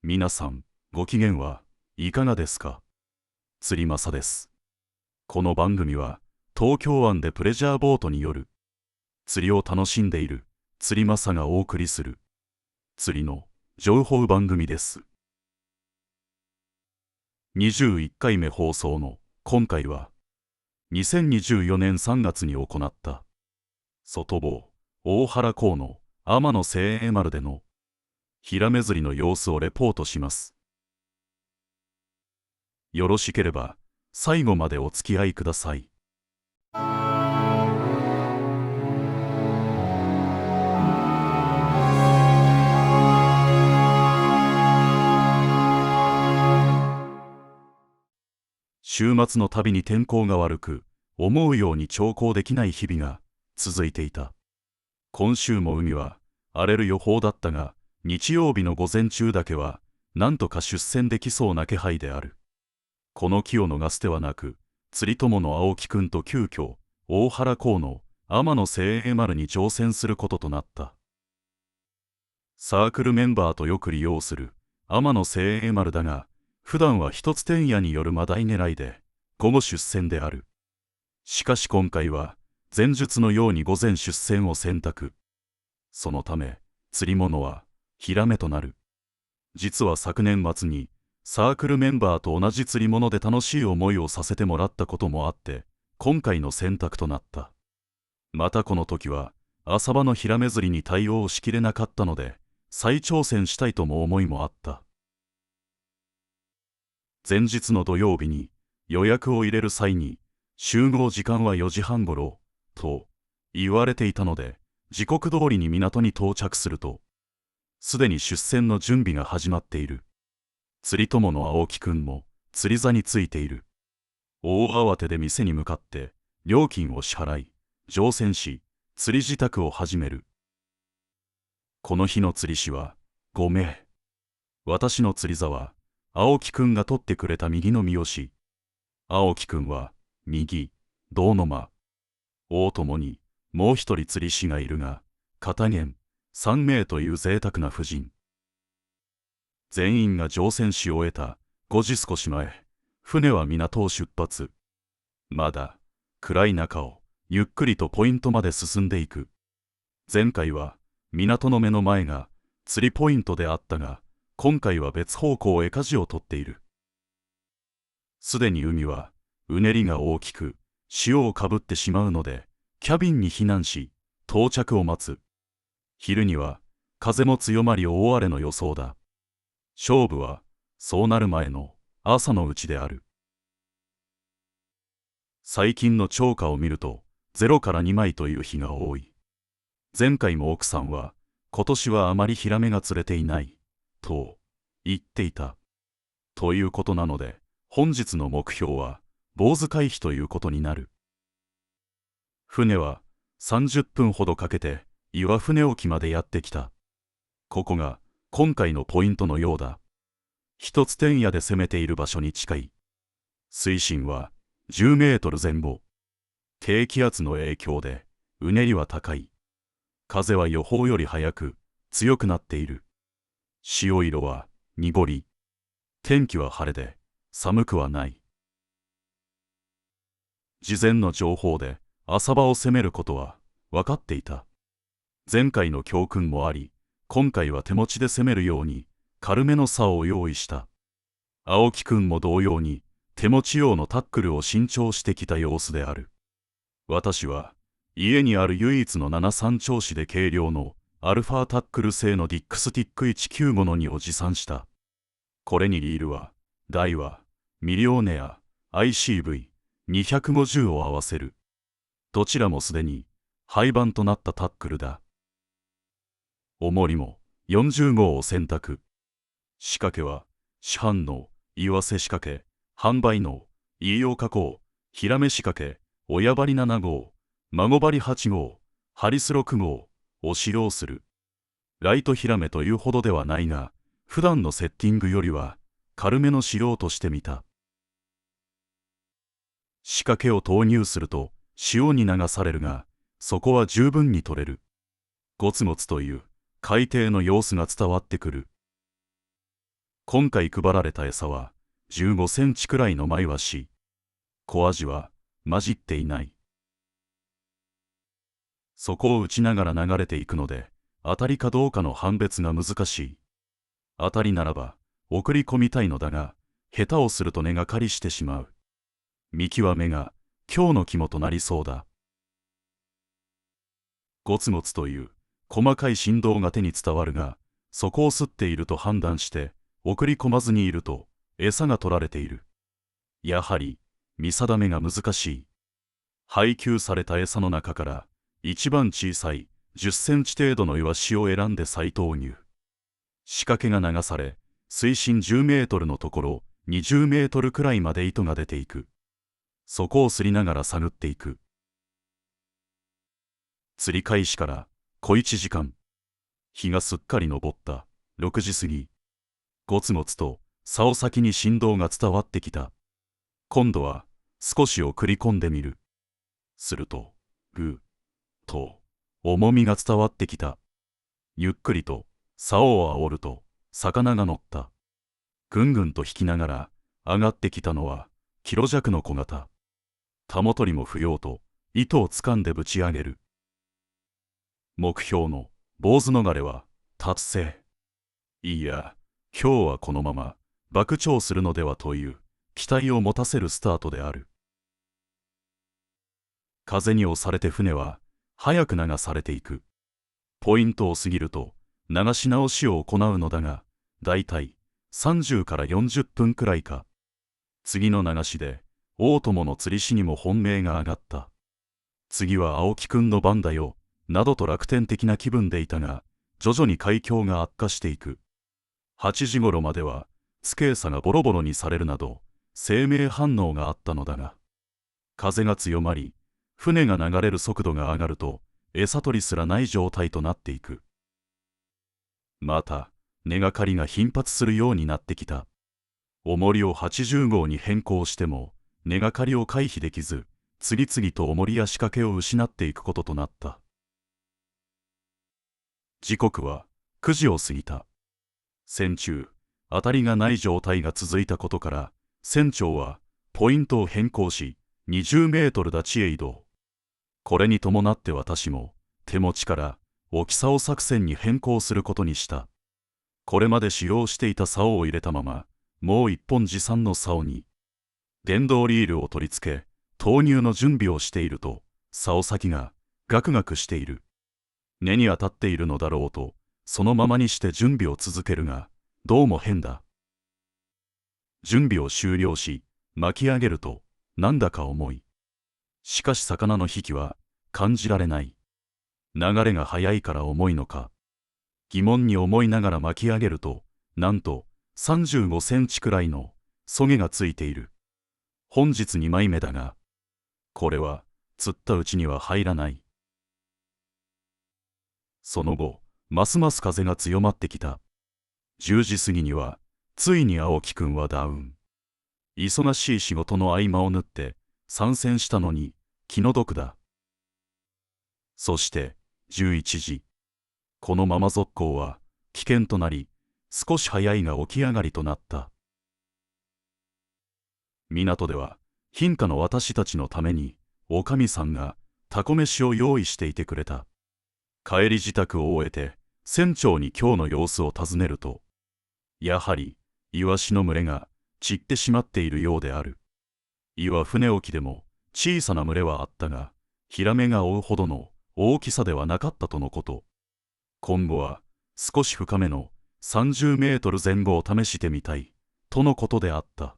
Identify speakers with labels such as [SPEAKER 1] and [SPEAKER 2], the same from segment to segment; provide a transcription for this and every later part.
[SPEAKER 1] 皆さん、ご機嫌はいかがですか？釣り正です。この番組は、東京湾でプレジャーボートによる釣りを楽しんでいる釣り正がお送りする釣りの情報番組です。21回目放送の今回は、2024年3月に行った外房大原港の天野精鋭丸でのヒラメ釣りの様子をレポートします。よろしければ最後までお付き合いください。週末のたびに天候が悪く、思うように調校できない日々が続いていた。今週も海は荒れる予報だったが、日曜日の午前中だけはなんとか出船できそうな気配である。この機を逃す手はなく、釣り友の青木くんと急遽大原港の天野精鋭丸に乗船することとなった。サークルメンバーとよく利用する天野精鋭丸だが、普段は一つ天夜によるマダイ狙いで午後出船である。しかし今回は前述のように午前出船を選択。そのため釣り物はヒラメとなる。実は昨年末にサークルメンバーと同じ釣り物で楽しい思いをさせてもらったこともあって、今回の選択となった。またこの時は浅場のヒラメ釣りに対応しきれなかったので、再挑戦したいとも思いもあった。前日の土曜日に予約を入れる際に、集合時間は4時半ごろと言われていたので、時刻通りに港に到着すると、すでに出船の準備が始まっている。釣り友の青木くんも釣り座についている。大慌てで店に向かって料金を支払い、乗船し、釣り支度を始める。この日の釣り師は5名。私の釣り座は青木くんが取ってくれた右の三好。青木くんは右、胴の間。大友にもう一人釣り師がいるが、片舷3名という贅沢な布陣。全員が乗船し終えた5時少し前、船は港を出発。まだ暗い中をゆっくりとポイントまで進んでいく。前回は港の目の前が釣りポイントであったが、今回は別方向へ舵を取っている。すでに海はうねりが大きく潮をかぶってしまうので、キャビンに避難し到着を待つ。昼には風も強まり大荒れの予想だ。勝負はそうなる前の朝のうちである。最近の釣果を見ると0から2枚という日が多い。前回も奥さんは今年はあまりヒラメが釣れていないと言っていた。ということなので、本日の目標は坊主回避ということになる。船は30分ほどかけて岩船沖までやってきた。ここが今回のポイントのようだ。一つ天夜で攻めている場所に近い。水深は10メートル前後。低気圧の影響でうねりは高い。風は予報より早く強くなっている。潮色は濁り。天気は晴れで寒くはない。事前の情報で浅場を攻めることは分かっていた。前回の教訓もあり、今回は手持ちで攻めるように軽めの竿を用意した。青木くんも同様に手持ち用のタックルを新調してきた様子である。私は家にある唯一の73調子で軽量のアルファタックル製のディックスティック195-2を持参した。これにリールはダイワ、ミリオネア、ICV250 を合わせる。どちらもすでに廃盤となったタックルだ。重りも40号を選択。仕掛けは市販の岩瀬仕掛け、販売の飯尾加工、ヒラメ仕掛け、親針7号、孫針8号、ハリス6号を使用する。ライトヒラメというほどではないが、普段のセッティングよりは軽めの仕様としてみた。仕掛けを投入すると潮に流されるが、そこは十分に取れる。ゴツゴツという海底の様子が伝わってくる。今回配られた餌は15センチくらいのマイワシ。小アジは混じっていない。そこを打ちながら流れていくので、当たりかどうかの判別が難しい。当たりならば送り込みたいのだが、下手をすると根がかりしてしまう。見極めが今日の肝となりそうだ。ゴツゴツという細かい振動が手に伝わるが、そこを吸っていると判断して送り込まずにいると餌が取られている。やはり見定めが難しい。配給された餌の中から一番小さい10センチ程度のイワシを選んで再投入。仕掛けが流され、水深10メートルのところ20メートルくらいまで糸が出ていく。そこをすりながら探っていく。釣り開始から小1時間。日がすっかり昇った6時過ぎ。ゴツゴツと竿先に振動が伝わってきた。今度は少し送り込んでみる。すると、ぐーっと重みが伝わってきた。ゆっくりと竿を煽ると魚が乗った。ぐんぐんと引きながら上がってきたのはキロ弱の小型。タモ取りも不要と糸を掴んでぶち上げる。目標の坊主逃れは達成。いや、今日はこのまま爆釣するのではという期待を持たせるスタートである。風に押されて船は早く流されていく。ポイントを過ぎると流し直しを行うのだが、だいたい30から40分くらいか。次の流しで大友の釣り師にも本命が上がった。次は青木くんの番だよ、などと楽天的な気分でいたが、徐々に海況が悪化していく。8時頃まではツケ餌がボロボロにされるなど生命反応があったのだが、風が強まり船が流れる速度が上がると餌取りすらない状態となっていく。また根がかりが頻発するようになってきた。重りを80号に変更しても根がかりを回避できず、次々と重りや仕掛けを失っていくこととなった。時刻は9時を過ぎた。船中当たりがない状態が続いたことから、船長はポイントを変更し20メートル立ちへ移動。これに伴って私も手持ちから置き竿作戦に変更することにした。これまで使用していた竿を入れたまま、もう一本持参の竿に電動リールを取り付け、投入の準備をしていると、竿先がガクガクしている。根に当たっているのだろうと、そのままにして準備を続けるが、どうも変だ。準備を終了し、巻き上げると、なんだか重い。しかし魚の引きは感じられない。流れが速いから重いのか。疑問に思いながら巻き上げると、なんと35センチくらいのソゲがついている。本日2枚目だが、これは釣ったうちには入らない。その後、ますます風が強まってきた。10時過ぎには、ついに青木くんはダウン。忙しい仕事の合間を縫って参戦したのに気の毒だ。そして11時。このまま続行は危険となり、少し早いが起き上がりとなった。港では貧家の私たちのためにおかみさんがタコ飯を用意していてくれた。帰り支度を終えて船長に今日の様子を尋ねると、やはりイワシの群れが散ってしまっているようである。岩船沖でも小さな群れはあったが、ヒラメが追うほどの大きさではなかったとのこと。今後は少し深めの30メートル前後を試してみたいとのことであった。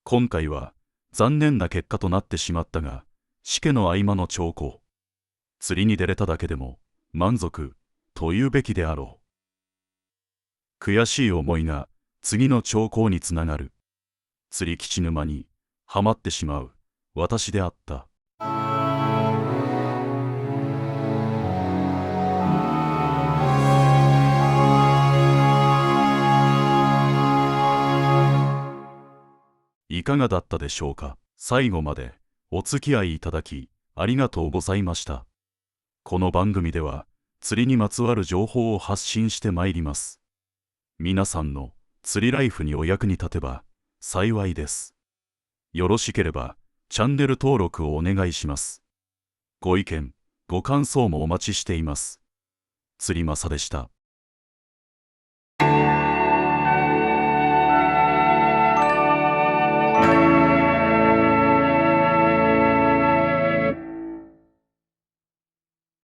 [SPEAKER 1] 今回は残念な結果となってしまったが、しけの合間の兆候。釣りに出れただけでも満足というべきであろう。悔しい思いが次の兆候につながる。釣り吉沼にはまってしまう私であった。いかがだったでしょうか。最後までお付き合いいただきありがとうございました。この番組では釣りにまつわる情報を発信してまいります。皆さんの釣りライフにお役に立てば幸いです。よろしければチャンネル登録をお願いします。ご意見、ご感想もお待ちしています。釣りまさでした。